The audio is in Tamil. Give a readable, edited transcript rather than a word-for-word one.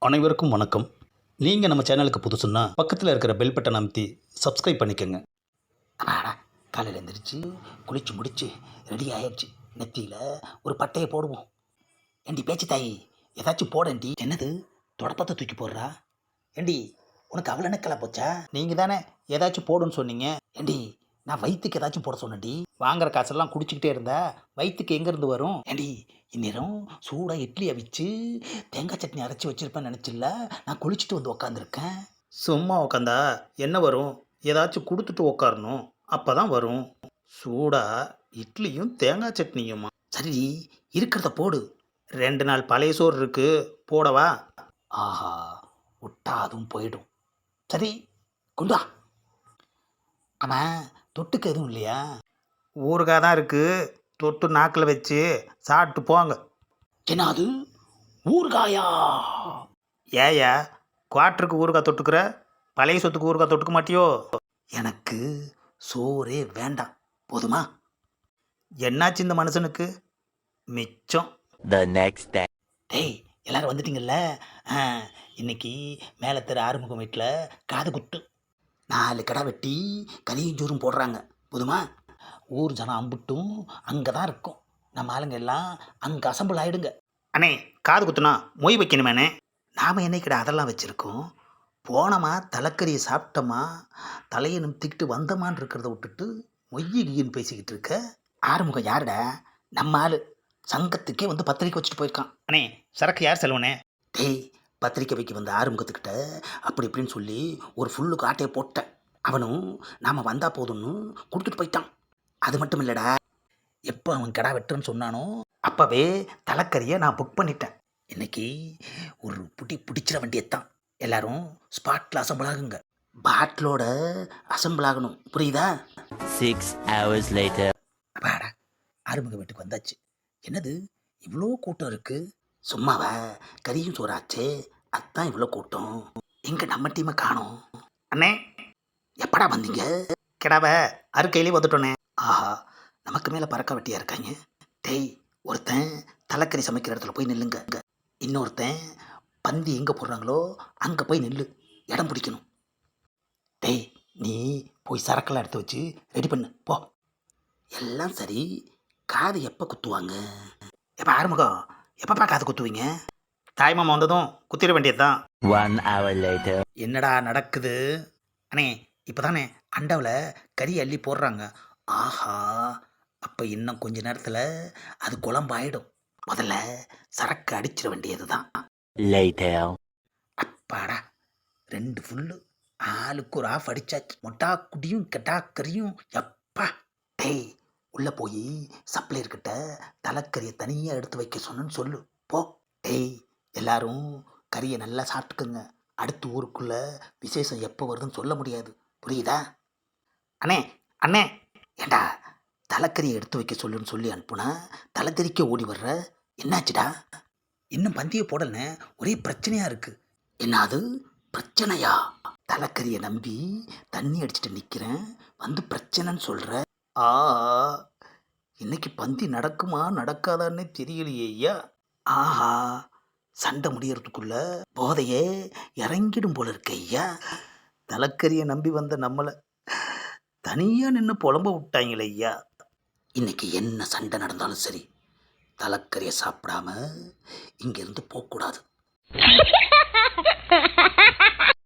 அனைவருக்கும் வணக்கம். நீங்கள் நம்ம சேனலுக்கு புதுசுன்னா பக்கத்தில் இருக்கிற பெல் பட்டனை அமைத்தி சப்ஸ்கிரைப் பண்ணிக்கோங்க. அடாடா, காலையில் எழுந்திரிச்சு குளிச்சு முடிச்சு ரெடி ஆயிடுச்சு. நெத்தியில் ஒரு பட்டையை போடுவோம். ஏண்டி பேச்சு தாயி, ஏதாச்சும் போடண்டி. என்னது தொடப்பத்தை தூக்கி போடுறா? ஏண்டி உனக்கு அவ்வளோ நக்கலா போச்சா? நீங்கள் தானே ஏதாச்சும் போடுன்னு சொன்னீங்க. ஏண்டி நான் வயிற்றுக்கு ஏதாச்சும் போட சொன்னேன்டி. வாங்குற காசெல்லாம் குடிச்சிக்கிட்டே இருந்தா வயிற்றுக்கு எங்கேருந்து வரும்? ஏண்டி இந்நேரம் சூடாக இட்லி அவிச்சு தேங்காய் சட்னி அரைச்சி வச்சிருப்பேன்னு நினச்சில்ல, நான் குளிச்சுட்டு வந்து உக்காந்துருக்கேன். சும்மா உக்காந்தா என்ன வரும்? ஏதாச்சும் கொடுத்துட்டு உக்காரணும், அப்போ தான் வரும். சூடாக இட்லியும் தேங்காய் சட்னியுமா? சரி, இருக்கிறத போடு. 2 நாள் பழைய சோறு இருக்கு, போடவா? ஆஹா, விட்டா அதுவும் போயிடும். சரி, கொண்டு வா. ஆமாம், தொட்டுக்க எதுவும் இல்லையா? ஊறுகாய் தான் இருக்கு, தொட்டு நாக்கில் வச்சு சாப்பிட்டு போங்க. என்ன அது, ஊறுகாயா? ஏயா குவாட்டருக்கு ஊறுகாய் தொட்டுக்கிற, பழைய சொத்துக்கு ஊறுகாய் தொட்டுக்க மாட்டியோ? எனக்கு சோறே வேண்டாம், போதுமா? என்னாச்சு இந்த மனுஷனுக்கு? மிச்சம். The next day. டேய், எல்லாரும் வந்துட்டீங்கல்ல? ஆ, இன்னைக்கு மேலே தெரு ஆறுமுகம் வீட்டில் காது குத்து. 4 கடை வெட்டி கறியும் சோறும் போடுறாங்க, போதுமா? ஊர் ஜனம் அம்புட்டும் அங்கே தான் இருக்கும். நம்ம ஆளுங்க எல்லாம் அங்கே அசம்பிள் ஆகிடுங்க. அண்ணே, காது குத்துனா மொய் வைக்கணுமேண்ணே. நாம் என்னைக்கிட அதெல்லாம் வச்சுருக்கோம். போனோமா தலைக்கறியை சாப்பிட்டோமா தலையை நிமித்திக்கிட்டு வந்தோமான்னு இருக்கிறத விட்டுட்டு மொய்யின்னு பேசிக்கிட்டு இருக்க. ஆறுமுகம் யாருடா? நம்ம ஆள். சங்கத்துக்கே வந்து பத்திரிக்கை வச்சுட்டு போயிருக்கான். அண்ணே, சரக்கு யார் செலவுண்ணே? டேய், பத்திரிக்கை வைக்க வந்த ஆறுமுகத்துக்கிட்ட அப்படி இப்படின்னு சொல்லி ஒரு ஃபுல்லுக்கு ஆட்டையை போட்டேன். அவனும் நாம் வந்தால் போதும்னு கொடுத்துட்டு போயிட்டான். அது மட்டும் இல்லைடா, எப்போ அவன் கடா வெட்டுன்னு சொன்னானோ அப்போவே தலைக்கறியை நான் புக் பண்ணிட்டேன். இன்னைக்கு ஒரு பிடிச்சிட வேண்டியதுதான். எல்லாரும் ஸ்பாட்டில் அசம்பிள் ஆகுங்க. பாட்டிலோட அசம்பிள் ஆகணும், புரியுதா? 6 hours later. அப்பாடா, ஆறுமுக வீட்டுக்கு வந்தாச்சு. என்னது இவ்வளோ கூட்டம் இருக்கு? சும்மாவா, கறியும் சோறாச்சே, அதான் இவ்வளோ கூட்டம். எங்க நம்ம டீமை காணோம். அண்ணே, எப்படா வந்தீங்க? கிடாவை அறுக்கையிலே வந்துட்டோண்ணே. ஆஹா, நமக்கு மேலே பறக்க வெட்டியா இருக்காங்க. டேய், ஒருத்தன் தலைக்கறி சமைக்கிற இடத்துல போய் நில்லுங்க. இன்னொருத்தன் பந்தி எங்கே போடுறாங்களோ அங்கே போய் நில்லு, இடம் பிடிக்கணும். டேய், நீ போய் சரக்கெல்லாம் எடுத்து வச்சு ரெடி பண்ணு, போ. எல்லாம் சரி, காது எப்போ குத்துவாங்க? எப்போ ஆறுமுகம், எப்பப்பா காது குத்துவீங்க? தாய்மாமா வந்ததும் குத்திர வேண்டியது தான். 1 hour later. என்னடா நடக்குது? அண்ணே, இப்போ தானே அண்டாவில் கறி அள்ளி போடுறாங்க. ஆஹா, அப்போ இன்னும் கொஞ்ச நேரத்தில் அது குழம்பாயிடும். முதல்ல சரக்கு அடிச்சிட வேண்டியது தான். Later. அப்பாடா, 2 ஃபுல்லு, ஆளுக்கு ஒரு ஆஃப் அடிச்சாச்சு. மொட்டாக்குடியும் கெட்டாக்கறியும். எப்பா, டேய், உள்ளே போய் சப்ளையர்கிட்ட தலைக்கறியை தனியாக எடுத்து வைக்க சொன்னு சொல்லு, போ. டேய், எல்லாரும் கறியை நல்லா சாப்பிட்டுக்குங்க. அடுத்த ஊருக்குள்ளே விசேஷம் எப்போ வருதுன்னு சொல்ல முடியாது, புரியுதா? அண்ணே, அண்ணே, ஏண்டா தலைக்கறியை எடுத்து வைக்க சொல்லுன்னு சொல்லி அனுப்புனா தலைக்கறிக்க ஓடி வர்ற? என்னாச்சுடா? இன்னும் பந்தியை போடலன்னு ஒரே பிரச்சனையாக இருக்குது. என்னது பிரச்சனையா? தலைக்கறியை நம்பி தண்ணி அடிச்சுட்டு நிற்கிறேன், வந்து பிரச்சனைன்னு சொல்கிற? ஆ, இன்னைக்கு பந்தி நடக்குமா நடக்காதான்னே தெரியலையே ஐயா. ஆஹா, சண்டை முடியறதுக்குள்ள போதையே இறங்கிடும் போல இருக்க ஐயா. தலைக்கறியை நம்பி வந்த நம்மளை தனியாக நின்று புலம்ப விட்டாங்களே ஐயா. இன்னைக்கு என்ன சண்டை நடந்தாலும் சரி, தலைக்கறியை சாப்பிடாம இங்கேருந்து போகக்கூடாது.